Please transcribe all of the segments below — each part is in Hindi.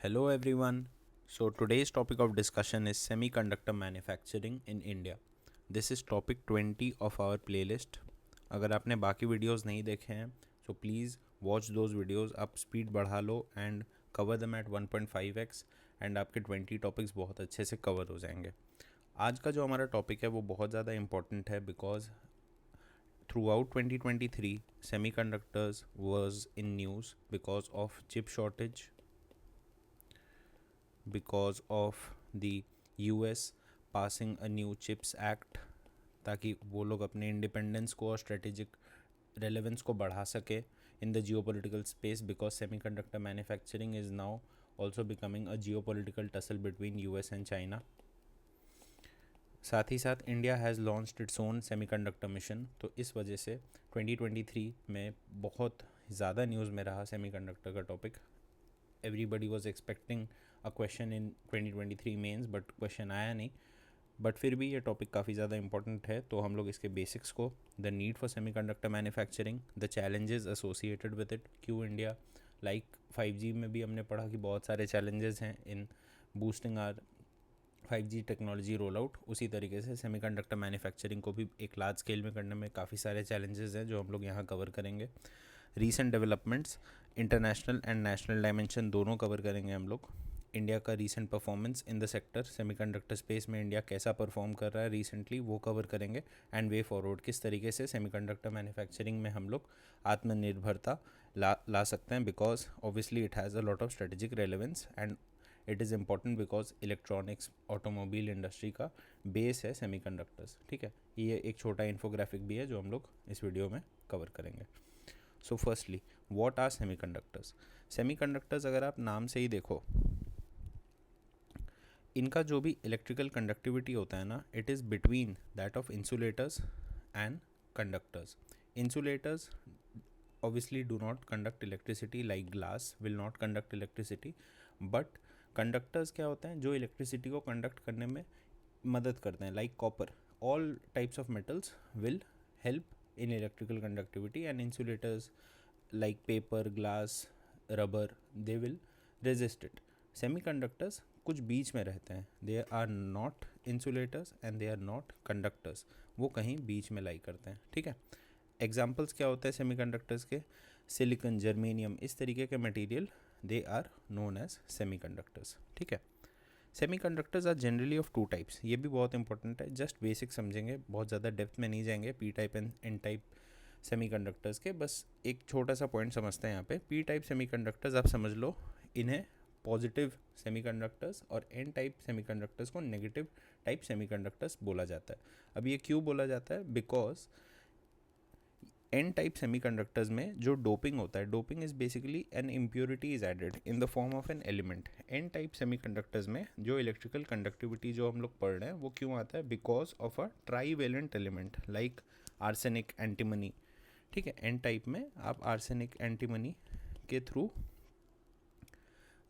Hello everyone. So today's topic of discussion is semiconductor manufacturing in India. This is topic 20 of our playlist. अगर आपने बाकी वीडियोस नहीं देखे हैं so please watch those videos. आप स्पीड बढ़ा लो and cover them at 1.5x and आपके 20 टॉपिक्स बहुत अच्छे से कवर हो जाएंगे. आज का जो हमारा टॉपिक है वो बहुत ज़्यादा इम्पॉर्टेंट है because throughout 2023 semiconductors was in news because of chip shortage, because of the US passing a new chips act ताकि वो लोग अपने इंडिपेंडेंस को और स्ट्रेटेजिक रेलेवेंस को बढ़ा सके in the geopolitical space because semiconductor manufacturing is now also becoming a geopolitical tussle between US and China. साथ ही साथ India has launched its own semiconductor mission. तो इस वजह से 2023 में बहुत ज़्यादा न्यूज़ में रहा सेमीकंडक्टर का topic. Everybody was expecting a question in 2023 mains but question आया नहीं. बट फिर भी ये टॉपिक काफ़ी ज़्यादा इंपॉर्टेंट है तो हम लोग इसके बेसिक्स को, the need for semiconductor manufacturing, the challenges associated with it, क्यों इंडिया लाइक 5G में भी हमने पढ़ा कि बहुत सारे चैलेंजेस हैं in boosting our 5G technology roll out. उसी तरीके से सेमीकंडक्टर मैन्युफैक्चरिंग को भी एक लार्ज स्केल में करने में काफ़ी सारे चैलेंजेस हैं जो हम लोग यहाँ कवर करेंगे. Recent developments, international and national dimension दोनों कवर करेंगे हम लोग. इंडिया का recent performance in the sector, semiconductor space में इंडिया कैसा परफॉर्म कर रहा है रिसेंटली वो कवर करेंगे. एंड वे फॉरवर्ड, किस तरीके से सेमीकंडक्टर मैन्युफैक्चरिंग में हम लोग आत्मनिर्भरता ला सकते हैं because obviously it has a lot of strategic relevance and it is important because electronics automobile industry का बेस है सेमीकंडक्टर्स. ठीक है, ये एक छोटा इन्फोग्राफिक भी है जो हम लोग इस वीडियो में कवर करेंगे. So firstly, what are semiconductors. Semiconductors अगर आप नाम से ही देखो, इनका जो भी इलेक्ट्रिकल कंडक्टिविटी होता है ना, it is between that of insulators and conductors. Insulators obviously do not conduct electricity like glass will not conduct electricity, but conductors क्या होते हैं जो इलेक्ट्रिसिटी को कंडक्ट करने में मदद करते हैं, like copper. All types of metals will help in electrical conductivity and insulators like paper, glass, rubber, they will resist it. Semiconductors कुछ बीच में रहते हैं, they are not insulators and they are not conductors. वो कहीं बीच में लाई करते हैं. ठीक है, एग्जाम्पल्स क्या होते हैं सेमीकंडक्टर्स के, सिलिकॉन, जर्मेनियम, इस तरीके के material they are known as semiconductors. ठीक है, semiconductors are generally of two types. ये भी बहुत इंपॉर्टेंट है, जस्ट बेसिक समझेंगे, बहुत ज़्यादा डेप्थ में नहीं जाएंगे. P type and N type semiconductors के बस एक छोटा सा पॉइंट समझते हैं यहाँ पे. पी टाइप सेमीकंडक्टर्स आप समझ लो, इन्हें पॉजिटिव सेमीकंडक्टर्स और एन टाइप सेमीकंडक्टर्स को नेगेटिव टाइप सेमीकंडक्टर्स बोला जाता है. अब ये क्यों बोला जाता है, बिकॉज एन टाइप सेमीकंडक्टर्स में जो डोपिंग होता है, doping is basically an impurity is added in the form of an element. N type semiconductors में जो इलेक्ट्रिकल कंडक्टिविटी जो हम लोग पढ़ रहे हैं वो क्यों आता है, because of a trivalent element like arsenic, antimony. ठीक है, एन टाइप में आप आर्सेनिक, एंटीमनी के थ्रू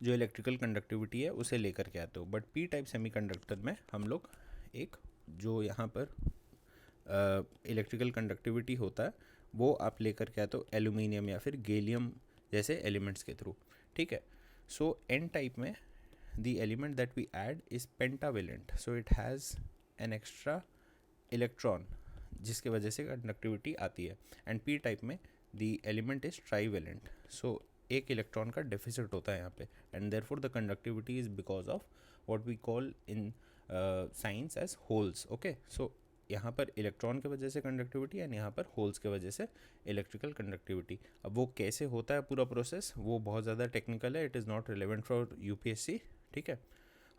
जो इलेक्ट्रिकल कंडक्टिविटी है उसे लेकर के आते हो. बट पी टाइप सेमीकंडक्टर में हम लोग एक जो यहाँ पर इलेक्ट्रिकल कंडक्टिविटी होता है वो आप लेकर के आते हो एल्यूमिनियम या फिर गैलियम जैसे एलिमेंट्स के थ्रू. ठीक है, सो एन टाइप में the element that we add is pentavalent, so it has an extra electron जिसके वजह से कंडक्टिविटी आती है. एंड पी टाइप में the element is trivalent, so एक इलेक्ट्रॉन का डेफिसिट होता है यहाँ पे. And therefore the conductivity is because of what we call in science as holes. Okay, so यहाँ पर इलेक्ट्रॉन के वजह से कंडक्टिविटी एंड यहाँ पर होल्स के वजह से इलेक्ट्रिकल कंडक्टिविटी. अब वो कैसे होता है पूरा प्रोसेस वो बहुत ज़्यादा टेक्निकल है, it is not relevant for UPSC. ठीक है,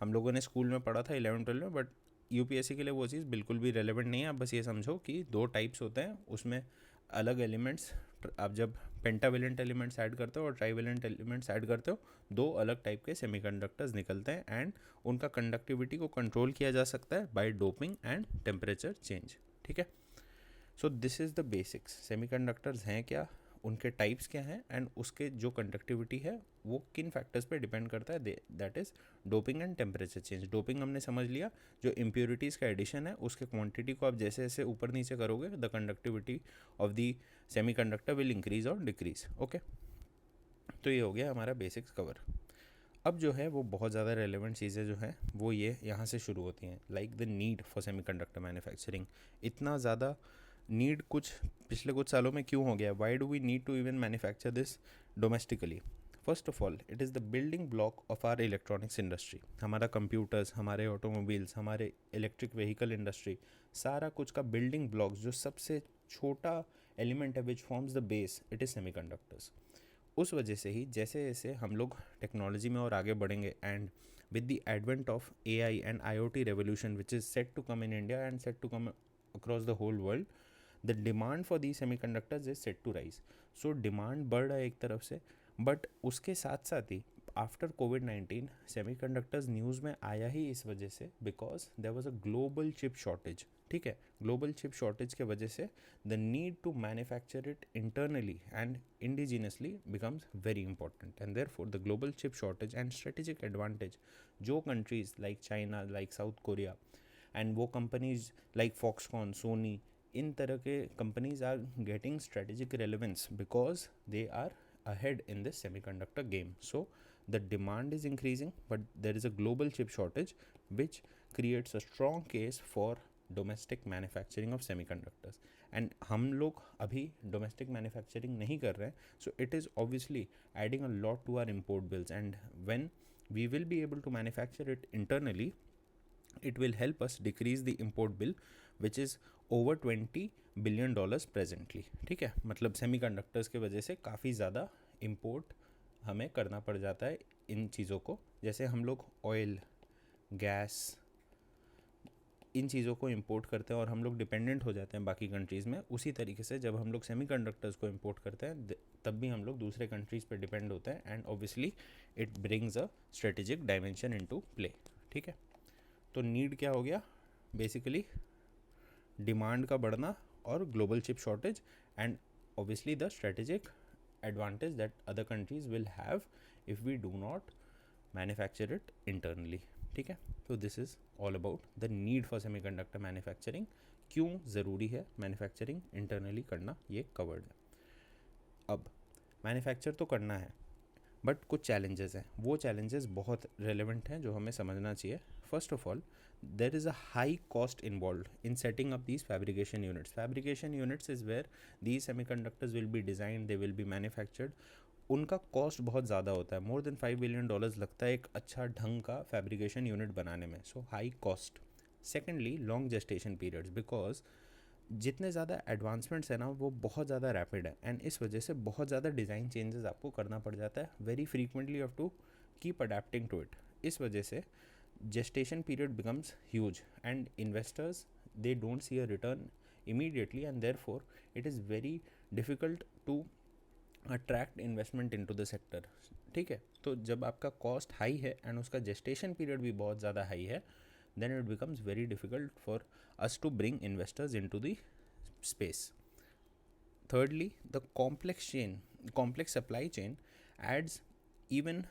हम लोगों ने स्कूल में पढ़ा था 11th-12 में, बट यूपीएससी के लिए वो चीज़ बिल्कुल भी रेलेवेंट नहीं है. आप बस ये समझो कि दो टाइप्स होते हैं, उसमें अलग एलिमेंट्स, आप जब पेंटावेलेंट एलिमेंट्स ऐड करते हो और ट्राईवेलेंट एलिमेंट्स ऐड करते हो, दो अलग टाइप के सेमीकंडक्टर्स निकलते हैं एंड उनका कंडक्टिविटी को कंट्रोल किया जा सकता है by doping and temperature change. ठीक है, so this is the basics. Semiconductors हैं क्या, उनके टाइप्स क्या हैं एंड उसके जो कंडक्टिविटी है वो किन फैक्टर्स पे डिपेंड करता है, that is doping and temperature change. Doping हमने समझ लिया, जो इम्प्योरिटीज़ का एडिशन है उसके क्वांटिटी को आप जैसे जैसे ऊपर नीचे करोगे the conductivity of the semiconductor will increase और डिक्रीज. ओके, तो ये हो गया हमारा बेसिक्स कवर. अब जो है वो बहुत ज़्यादा रेलेवेंट चीज़ें जो हैं वो ये यहाँ से शुरू होती हैं, like the need for semiconductor manufacturing. इतना ज़्यादा नीड कुछ पिछले कुछ सालों में क्यों हो गया? Why do we need to even manufacture this domestically? First of all, it is the building block of our electronics industry. हमारा कंप्यूटर्स, हमारे ऑटोमोबाइल्स, हमारे इलेक्ट्रिक व्हीकल इंडस्ट्री, सारा कुछ का बिल्डिंग ब्लॉक्स, जो सबसे छोटा एलिमेंट है which forms the base, it is semiconductors. उस वजह से ही जैसे जैसे हम लोग टेक्नोलॉजी में और आगे बढ़ेंगे, and with the advent of AI and IoT revolution which is set to come in India and set to come across the whole world, the demand for the semiconductors is set to rise. So demand बढ़ रहा है एक तरफ से, बट उसके साथ साथ ही आफ्टर कोविड-19 सेमीकंडक्टर्स न्यूज़ में आया ही इस वजह से because there was a global chip shortage. ठीक है, ग्लोबल चिप शॉर्टेज के वजह से the need to manufacture it internally and indigenously becomes very important, and therefore the global chip shortage and strategic advantage जो countries like China, like South Korea, and वो कंपनीज लाइक फॉक्सकॉन, सोनी, इन तरह के companies are getting strategic relevance because they are ahead in this semiconductor game. So the demand is increasing, but there is a global chip shortage which creates a strong case for domestic manufacturing of semiconductors. And हम लोग अभी domestic manufacturing नहीं कर रहे हैं, so it is obviously adding a lot to our import bills, and when we will be able to manufacture it internally, it will help us decrease the import bill which is over $20 billion presently. ठीक है, मतलब सेमीकंडक्टर्स के वजह से काफ़ी ज़्यादा इम्पोर्ट हमें करना पड़ जाता है इन चीज़ों को। जैसे हम लोग ऑयल, गैस, इन चीज़ों को इंपोर्ट करते हैं और हम लोग डिपेंडेंट हो जाते हैं बाकी कंट्रीज़ में, उसी तरीके से जब हम लोग सेमीकंडक्टर्स को इंपोर्ट करते हैं तब भी हम लोग दूसरे कंट्रीज़ पर डिपेंड होते हैं, and obviously it brings a strategic dimension into play. ठीक है, तो नीड क्या हो गया? बेसिकली डिमांड का बढ़ना और global chip shortage, and obviously the strategic advantage that other countries will have if we do not manufacture it internally. ठीक है, तो this is all about the need for semiconductor manufacturing, क्यों ज़रूरी है मैन्युफैक्चरिंग इंटरनली करना, ये कवर्ड है। अब मैन्युफैक्चर तो करना है, बट कुछ चैलेंजेस हैं, वो चैलेंजेस बहुत रेलेवेंट हैं जो हमें समझना चाहिए। First of all, there is a high cost involved in setting up these fabrication units. Fabrication units is where these semiconductors will be designed, they will be manufactured. उनका कॉस्ट बहुत ज़्यादा होता है, मोर देन $5 billion लगता है एक अच्छा ढंग का फैब्रिकेशन यूनिट बनाने में, so high cost. Secondly, long gestation periods, because जितने ज़्यादा एडवांसमेंट्स है ना वो बहुत ज़्यादा रैपिड है, एंड इस वजह से बहुत ज़्यादा डिज़ाइन चेंजेस आपको करना पड़ जाता है, very frequently you have to keep adapting to it. इस वजह से gestation period becomes huge, and investors, they don't see a return immediately, and therefore it is very difficult to attract investment into the sector. ठीक है, तो जब आपका कॉस्ट हाई है एंड उसका जेस्टेशन पीरियड भी बहुत ज़्यादा हाई है, then it becomes very difficult for us to bring investors into the space. Thirdly, the complex supply chain adds even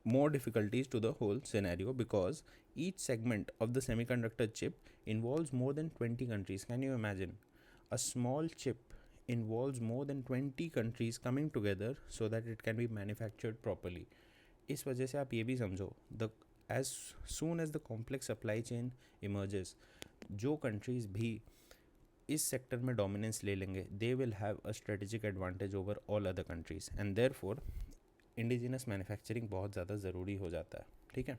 more difficulties to the whole scenario because each segment of the semiconductor chip involves more than 20 countries. Can you imagine? A small chip involves more than 20 countries coming together so that it can be manufactured properly. इस वजह से आप ये भी समझो, the as soon as the complex supply chain emerges, जो countries भी इस सेक्टर में डोमिनेंस ले लेंगे, they will have a strategic advantage over all other countries, and therefore indigenous manufacturing बहुत ज़्यादा ज़रूरी हो जाता है। ठीक है,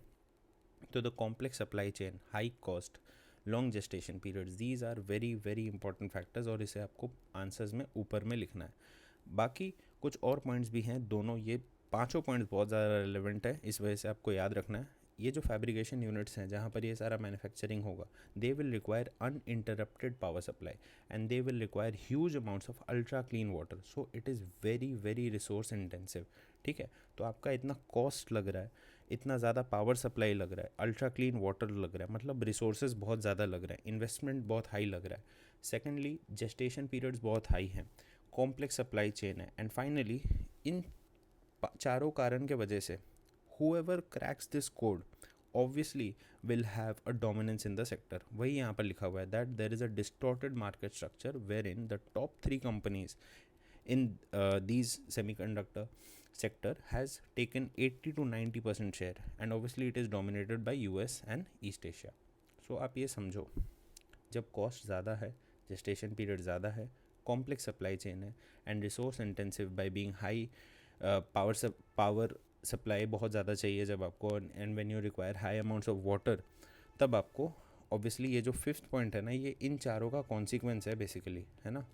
तो the complex supply chain, high cost, long gestation periods, these are very very important factors, और इसे आपको आंसर्स में ऊपर में लिखना है। बाकी कुछ और पॉइंट्स भी हैं, दोनों ये पांचों पॉइंट्स बहुत ज़्यादा रेलेवेंट है, इस वजह से आपको याद रखना है। ये जो फैब्रिकेशन यूनिट्स हैं जहाँ पर ये सारा मैन्युफैक्चरिंग होगा, they will require uninterrupted power supply, and they will require huge amounts of ultra clean water, so it is very very resource intensive. ठीक है, तो आपका इतना कॉस्ट लग रहा है, इतना ज़्यादा पावर सप्लाई लग रहा है, अल्ट्रा क्लीन वाटर लग रहा है, मतलब रिसोर्सेज बहुत ज़्यादा लग रहा है, इन्वेस्टमेंट बहुत हाई लग रहा है। सेकेंडली, जेस्टेशन पीरियड्स बहुत हाई हैं, कॉम्प्लेक्स सप्लाई चेन है, एंड फाइनली इन चारों कारण के वजह से whoever cracks this code obviously will have a dominance in the sector. वही यहाँ पर लिखा हुआ है that there is a distorted market structure wherein the top 3 companies in these semiconductor sector has taken 80 to 90% share, and obviously it is dominated by US and East Asia. So आप ये समझो, जब कॉस्ट ज़्यादा है, जेस्टेशन पीरियड ज़्यादा है, कॉम्प्लेक्स सप्लाई चेन है, and resource intensive by being high, power supply बहुत ज़्यादा चाहिए जब आपको, and when you require high amounts of water, तब आपको ऑब्वियसली ये जो फिफ्थ पॉइंट है ना, ये इन चारों का कॉन्सिक्वेंस है बेसिकली, है ना.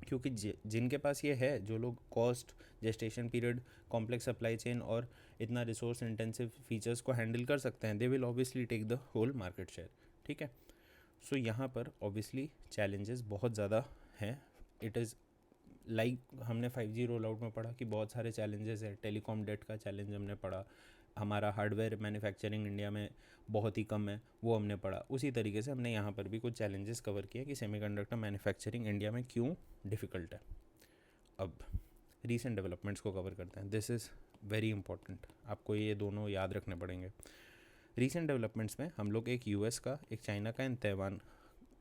क्योंकि जिनके पास ये है, जो लोग cost, gestation period, complex supply chain और इतना रिसोर्स इंटेंसिव फीचर्स को हैंडल कर सकते हैं, they will obviously take the whole market share. ठीक है. सो यहाँ पर ऑब्वियसली चैलेंजेस बहुत ज़्यादा हैं. इट इज़ लाइक हमने 5G रोल आउट में पढ़ा कि बहुत सारे चैलेंजेस है. टेलीकॉम डेट का चैलेंज हमने पढ़ा, हमारा हार्डवेयर मैन्युफैक्चरिंग इंडिया में बहुत ही कम है, वो हमने पढ़ा. उसी तरीके से हमने यहाँ पर भी कुछ चैलेंजेस कवर किए कि सेमीकंडक्टर मैन्युफैक्चरिंग इंडिया में क्यों डिफ़िकल्ट है. अब रीसेंट डेवलपमेंट्स को कवर करते हैं. दिस इज़ वेरी इंपॉर्टेंट, आपको ये दोनों याद रखने पड़ेंगे. रीसेंट डेवलपमेंट्स में हम लोग एक यूएस का, एक चाइना का एंड ताइवान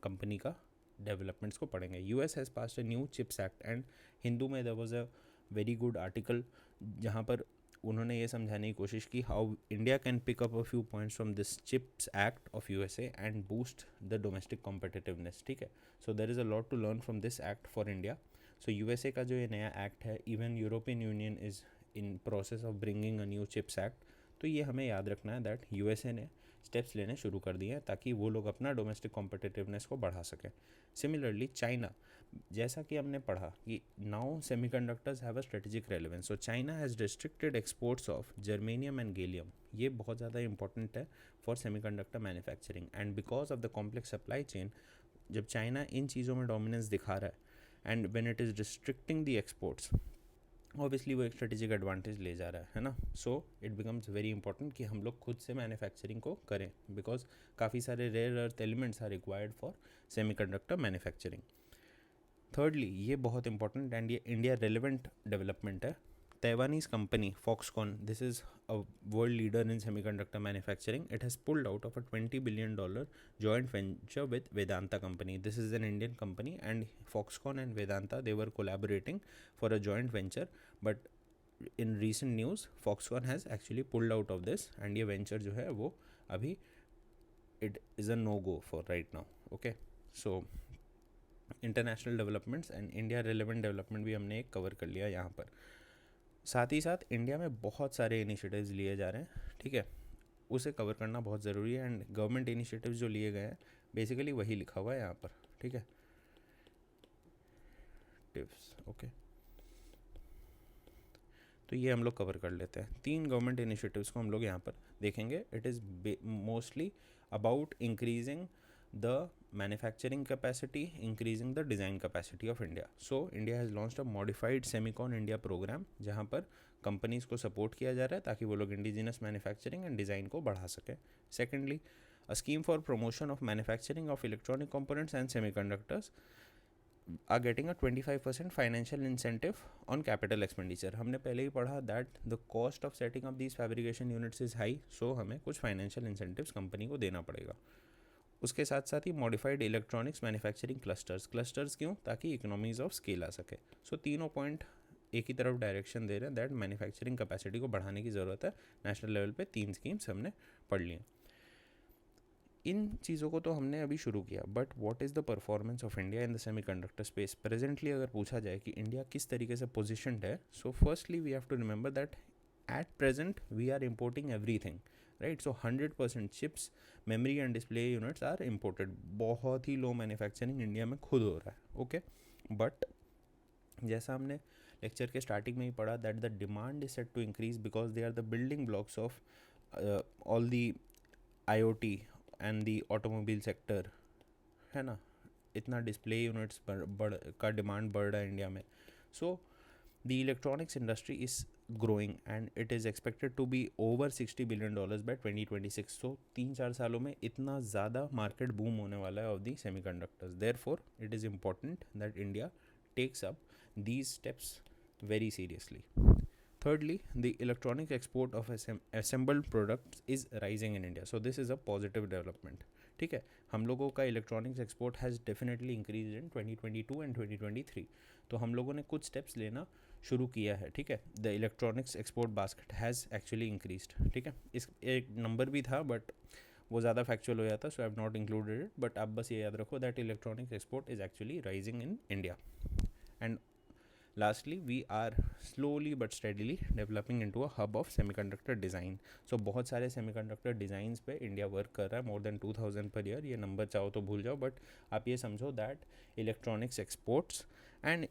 कंपनी का डेवलपमेंट्स को पढ़ेंगे. US has passed a new chips act, and Hindu में there was a very good article जहाँ पर उन्होंने ये समझाने की कोशिश की how India can pick up a few points from this chips act of USA and boost the domestic competitiveness. ठीक है. So there is a lot to learn from this act for India. So USA का जो ये नया एक्ट है, even European union is in process of bringing a new chips act. तो ये हमें याद रखना है दैट यूएसए ने स्टेप्स लेने शुरू कर दिए हैं ताकि वो लोग अपना डोमेस्टिक कॉम्पिटिटिवनेस को बढ़ा सकें. सिमिलरली चाइना, जैसा कि हमने पढ़ा कि now semiconductors have a strategic relevance. So China has restricted exports of germanium and gallium. ये बहुत ज़्यादा इंपॉर्टेंट है for semiconductor manufacturing, and because of the complex supply chain, जब चाइना इन चीज़ों में डोमिनेंस दिखा रहा है and when it is restricting the exports, obviously वो एक स्ट्रेटेजिक एडवांटेज ले जा रहा है ना. So it becomes very important कि हम लोग खुद से मैन्युफैक्चरिंग को करें, बिकॉज काफ़ी सारे rare earth elements are required for semiconductor manufacturing. Thirdly, ये बहुत इंपॉर्टेंट एंड ये इंडिया रेलिवेंट डेवलपमेंट है. Taiwanese company Foxconn, this is a world leader in semiconductor manufacturing. It has pulled out of a $20 billion joint venture with Vedanta company. This is an Indian company, and Foxconn and Vedanta, they were collaborating for a joint venture. But in recent news, Foxconn has actually pulled out of this, and ये venture जो है वो अभी it is a no go for right now. Okay, so international developments and India relevant development भी हमने एक कवर कर लिया यहाँ पर. साथ ही साथ इंडिया में बहुत सारे इनिशिएटिव्स लिए जा रहे हैं. ठीक है, उसे कवर करना बहुत ज़रूरी है. एंड गवर्नमेंट इनिशिएटिव्स जो लिए गए हैं बेसिकली वही लिखा हुआ है यहाँ पर. ठीक है, टिप्स. ओके, तो ये हम लोग कवर कर लेते हैं. 3 गवर्नमेंट इनिशिएटिव्स को हम लोग यहाँ पर देखेंगे. It is mostly about increasing the manufacturing capacity, increasing the design capacity of India. So India has launched a modified Semicon India program जहाँ पर कंपनीज को सपोर्ट किया जा रहा है ताकि वो लोग इंडिजिनस मैन्युफैक्चरिंग एंड डिज़ाइन को बढ़ा सकें. Secondly, a scheme for promotion of manufacturing of electronic components and semiconductors are getting a 25% financial incentive on capital expenditure. हमने पहले ही पढ़ा that the cost of setting up these fabrication units is high, so हमें कुछ financial incentives कंपनी को देना पड़ेगा. उसके साथ साथ ही मॉडिफाइड इलेक्ट्रॉनिक्स मैन्युफैक्चरिंग क्लस्टर्स क्यों, ताकि इकोनॉमीज ऑफ स्केल आ सके. सो तीनों पॉइंट एक ही तरफ डायरेक्शन दे रहे हैं दैट मैन्युफैक्चरिंग कैपेसिटी को बढ़ाने की ज़रूरत है. नेशनल लेवल पे 3 स्कीम्स हमने पढ़ ली. इन चीज़ों को तो हमने अभी शुरू किया, but what is the performance of India in the semiconductor space presently. अगर पूछा जाए कि इंडिया किस तरीके से पोजिशनड है, so firstly we have to remember that at present we are importing everything, right. So 100% chips, memory and display units are imported. बहुत ही लो मैन्युफैक्चरिंग इंडिया में खुद हो रहा है. ओके, बट जैसा हमने लेक्चर के स्टार्टिंग में ही पढ़ा that the demand is set to increase because they are the building blocks of all the IoT and the automobile sector, है ना. इतना डिस्प्ले यूनिट्स का डिमांड बढ़ रहा है इंडिया में. सो the electronics industry is growing and it is expected to be over $60 billion by 2026. So 3-4 सालों में इतना ज़्यादा मार्केट बूम होने वाला है of the semiconductors. Therefore it is important that India takes up these steps very seriously. Thirdly, the electronic export of assembled products is rising in India. So this is a positive development. ठीक है, हम लोगों का electronics export has definitely increase in 2022 and 2023. तो हम लोगों ने कुछ स्टेप्स लेना शुरू किया है, ठीक है। The electronics export basket has actually increased, ठीक है। इस एक नंबर भी था बट वो ज़्यादा फैक्चुअल हो जाता, so I have not included it, but आप बस ये याद रखो that electronics export is actually rising in India. And lastly we are slowly but steadily developing into a hub of semiconductor design. So बहुत सारे semiconductor designs पे इंडिया वर्क कर रहा है, more than 2000 per year। ये नंबर चाहो तो भूल जाओ, बट आप ये समझो that electronics exports and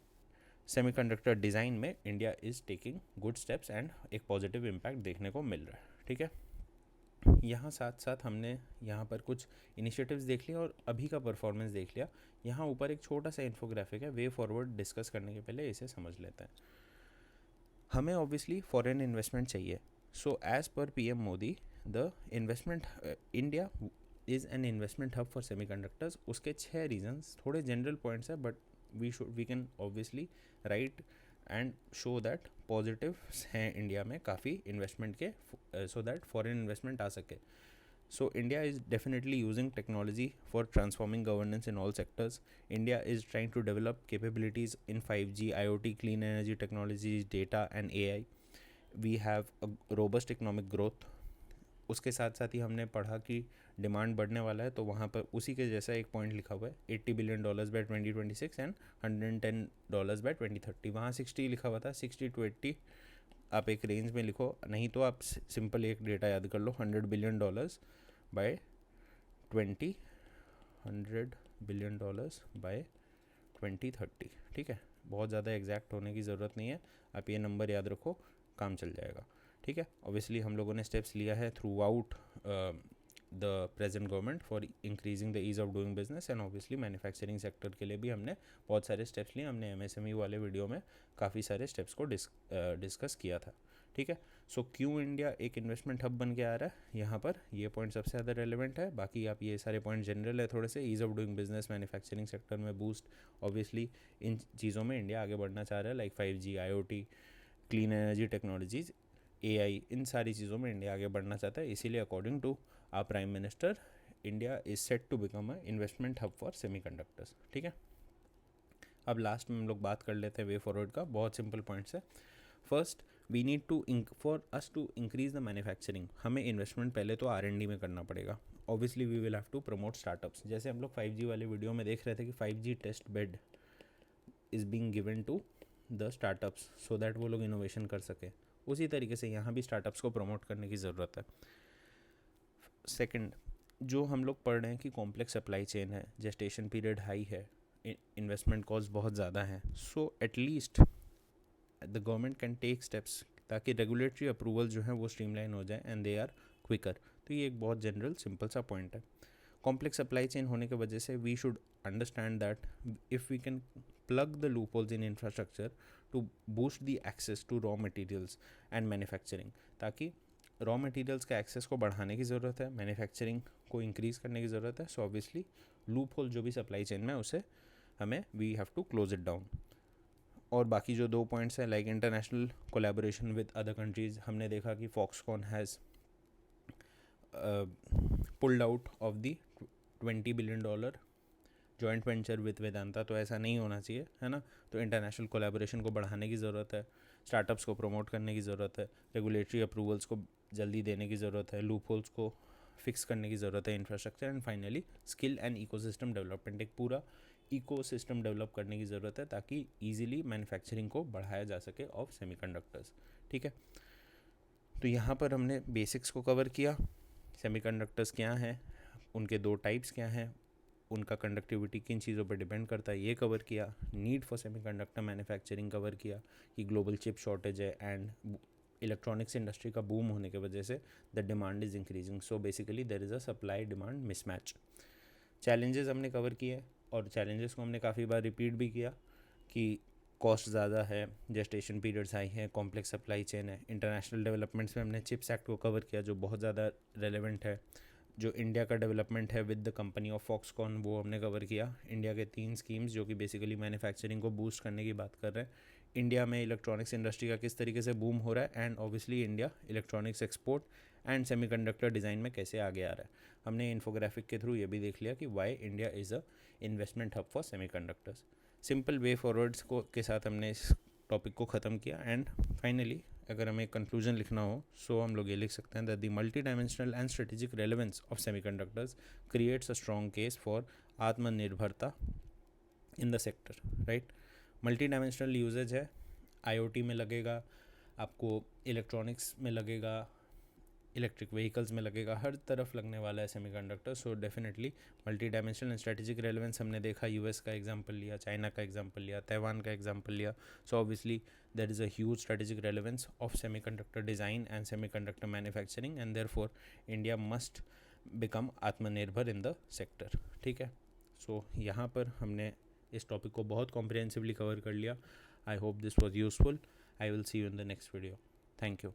semiconductor design में India is taking good steps and एक पॉजिटिव इम्पैक्ट देखने को मिल रहा है, ठीक है। यहाँ साथ साथ हमने यहाँ पर कुछ इनिशिएटिव्स देख लिए और अभी का परफॉर्मेंस देख लिया। यहाँ ऊपर एक छोटा सा इन्फोग्राफिक है, वे फॉरवर्ड डिस्कस करने के पहले इसे समझ लेते हैं। हमें ऑब्वियसली फॉरेन इन्वेस्टमेंट चाहिए। So as per PM Modi the investment India is an investment hub for semiconductors. उसके 6 रीजंस, थोड़े जनरल पॉइंट्स है, but we can obviously write and show that positives हैं इंडिया में काफ़ी इन्वेस्टमेंट के, सो दैट फॉरेन इन्वेस्टमेंट आ सके। So India is definitely using technology for transforming governance in all sectors. India is trying to develop capabilities in 5G, IoT, clean energy technologies, data and AI. We have a robust economic growth. उसके साथ साथ ही हमने पढ़ा कि डिमांड बढ़ने वाला है, तो वहाँ पर उसी के जैसा एक पॉइंट लिखा हुआ है $80 billion बाय 2026 एंड $110 बाय 2030। वहाँ 60 लिखा हुआ था, 60 to 80 आप एक रेंज में लिखो, नहीं तो आप सिंपल एक डेटा याद कर लो, $100 billion बाय 2030, ठीक है। बहुत ज़्यादा एग्जैक्ट होने की ज़रूरत नहीं है, आप ये नंबर याद रखो, काम चल जाएगा, ठीक है। ऑब्वियसली हम लोगों ने स्टेप्स लिया है through out the present government for increasing the ease of doing business, and obviously manufacturing sector के लिए भी हमने बहुत सारे स्टेप्स लिए। हमने MSME वाले वीडियो में काफ़ी सारे स्टेप्स को डिस्कस किया था, ठीक है। सो क्यों इंडिया एक इन्वेस्टमेंट हब बन के आ रहा है, यहाँ पर ये पॉइंट सबसे ज़्यादा रेलेवेंट है। बाकी आप ये सारे पॉइंट जनरल है थोड़े से, ease of doing business, manufacturing sector में बूस्ट, ऑब्वियसली इन चीज़ों में इंडिया आगे बढ़ना चाह रहा है, like 5G, IoT, clean energy technologies, AI, इन सारी चीज़ों में इंडिया आगे बढ़ना चाहता है। इसीलिए according to our prime minister, India is set to become a investment hub for semiconductors, ठीक है। अब लास्ट में हम लोग बात कर लेते हैं वे फॉरवर्ड का। बहुत सिंपल पॉइंट्स है। First, we need to for us to increase the manufacturing, हमें इन्वेस्टमेंट पहले तो R&D में करना पड़ेगा। Obviously we will have to promote startups, जैसे हम लोग 5G वाले वीडियो में देख रहे थे कि 5G test bed is being given to the startups so that वो लोग इनोवेशन कर सके। उसी तरीके से यहाँ भी स्टार्टअप्स को प्रमोट करने की ज़रूरत है। सेकंड, जो हम लोग पढ़ रहे हैं कि कॉम्प्लेक्स सप्लाई चेन है, जेस्टेशन पीरियड हाई है, इन्वेस्टमेंट कॉस्ट बहुत ज़्यादा है, so at least the government can take steps ताकि रेगुलेटरी अप्रूवल जो है वो स्ट्रीमलाइन हो जाए एंड दे आर क्विकर। तो ये एक बहुत जनरल सिंपल सा पॉइंट है। कॉम्प्लेक्स सप्लाई चेन होने की वजह से we should understand that if we can plug the loopholes in infrastructure to boost the access to raw materials and manufacturing, ताकि रॉ मटेरियल्स का एक्सेस को बढ़ाने की ज़रूरत है, मैन्युफैक्चरिंग को इंक्रीज़ करने की ज़रूरत है। सो ऑब्वियसली लूप होल जो भी सप्लाई चेन में उसे हमें we have to close it down. और बाकी जो 2 पॉइंट्स हैं, like international collaboration with other countries, हमने देखा कि Foxconn has pulled out of the $20 billion joint venture with Vedanta. तो ऐसा नहीं होना चाहिए, है ना। तो इंटरनेशनल कोलैबोरेशन को बढ़ाने की ज़रूरत है, स्टार्टअप्स को प्रमोट करने की ज़रूरत है, रेगुलेटरी अप्रूवल्स को जल्दी देने की ज़रूरत है, लूप होल्स को फिक्स करने की ज़रूरत है, infrastructure, and finally skill and ecosystem development, एक पूरा इकोसिस्टम डेवलप करने की ज़रूरत है ताकि ईजिली मैन्युफैक्चरिंग को बढ़ाया जा सके ऑफ सेमीकंडक्टर्स, ठीक है। तो यहाँ पर हमने बेसिक्स को कवर किया, सेमीकंडक्टर्स क्या हैं, उनके 2 टाइप्स क्या हैं, उनका कंडक्टिविटी किन चीज़ों पर डिपेंड करता है, ये कवर किया। Need for semiconductor manufacturing cover किया कि ग्लोबल चिप शॉर्टेज है एंड इलेक्ट्रॉनिक्स इंडस्ट्री का बूम होने की वजह से the demand is increasing, so basically there is a supply demand mismatch. Challenges हमने कवर किए और चैलेंजेस को हमने काफ़ी बार रिपीट भी किया कि कॉस्ट ज़्यादा है, जेस्टेशन पीरियड्स हाई है, कॉम्प्लेक्स सप्लाई चेन है। इंटरनेशनल डेवलपमेंट्स में हमने चिप्स एक्ट को कवर किया जो बहुत ज़्यादा रेलेवेंट है। जो इंडिया का डेवलपमेंट है with the company of Foxconn, वो हमने कवर किया। इंडिया के 3 स्कीम्स जो कि बेसिकली मैन्युफैक्चरिंग को बूस्ट करने की बात कर रहे हैं। इंडिया में इलेक्ट्रॉनिक्स इंडस्ट्री का किस तरीके से बूम हो रहा है, and obviously India electronics export and semiconductor design में कैसे आगे आ रहा है। हमने इन्फोग्राफिक के थ्रू ये भी देख लिया कि why India is a investment hub for semiconductors. Simple way forwards को के साथ हमने इस टॉपिक को ख़त्म किया। एंड फाइनली अगर हमें कंक्लूजन लिखना हो सो हम लोग ये लिख सकते हैं that the multi dimensional and strategic relevance of semiconductors creates a strong case for आत्मनिर्भरता in the sector, right. Multi dimensional usages है, आईओटी में लगेगा, आपको इलेक्ट्रॉनिक्स में लगेगा, इलेक्ट्रिक व्हीकल्स में लगेगा, हर तरफ लगने वाला है semiconductor. So definitely multi dimensional and strategic relevance हमने देखा, यूएस का एग्जांपल लिया, चाइना का एग्जांपल लिया, ताइवान का एग्जांपल लिया। So obviously there is a huge strategic relevance of semiconductor design and semiconductor manufacturing and therefore India must become आत्मनिर्भर इन द सेक्टर, ठीक है। सो यहाँ पर हमने इस टॉपिक को बहुत कॉम्प्रिहेंसिवली कवर कर लिया। I hope this was useful. I will see you in the next video. Thank you.